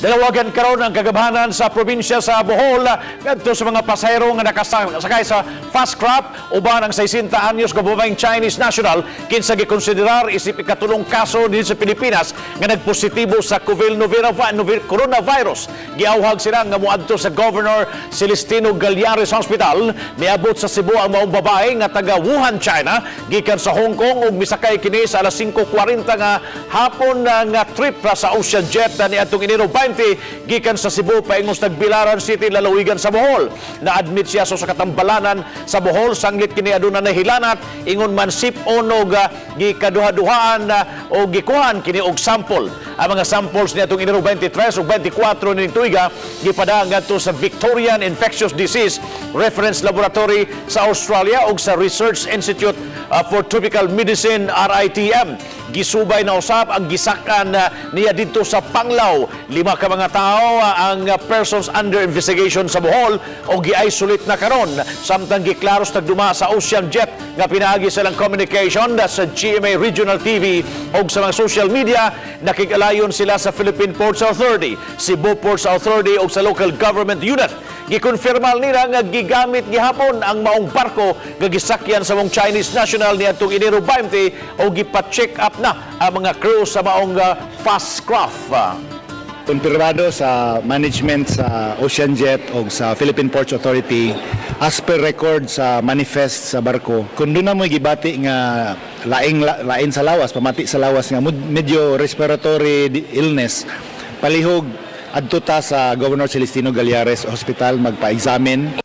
Nanawagan karon ang Kagamhanan sa probinsya sa Bohol ngadto sa mga pasahero nga nakasakay sa fast craft uban ang 60 anyos nga babaeng Chinese national kinsa gikonsiderar isip ikatulong kaso dinhi sa Pilipinas nga nagpositibo sa coronavirus. Giawhag sila nga moadto sa Governor Celestino Galyares Hospital. Miabot sa Cebu ang maong babae nga taga Wuhan, China, gikan sa Hong Kong ug misakay kini sa alas 5:40 nga hapon nga trip sa Ocean Jet ni atong Enero 20 gikan sa Cebu paingos nagbilaran City, lalawigan sa Bohol. Na-admit siya sa katambalanan sa Bohol sanglit kini aduna nahilanat ingon man sip-on og gikaduha-duhaan o gikuhan kini og sample. Ang mga samples ni atong Enero 23 ug 24 ning tuiga gipadaan ngadto sa Victorian Infectious Disease Reference Laboratory sa Australia ug sa Research Institute for Tropical Medicine RITM. Gisubay na usab ang gisakan niya dito sa Panglao. 5 ka mga tao ang persons under investigation sa Bohol o gi-isolate na karon samtang giklaros tagduma sa Ocean Jet nga pinaagi silang communication sa GMA Regional TV o sa mga social media. Nakikalayon sila sa Philippine Ports Authority, Cebu Ports Authority o sa local government unit. Gikonfirmal nila nga gigamit gihapon ang maong barko nga gisakyan sa mong Chinese national ni atong Enero 20 o gipa-check up na ang mga crew sa maong fast craft. Konfirmado sa management sa Ocean Jet o sa Philippine Ports Authority as per record sa manifest sa barko. Kung doon na mo gibati nga lain sa lawas, pamati sa lawas nga medyo respiratory illness, palihog adto ta sa Governor Celestino Galyares Hospital magpa-examine.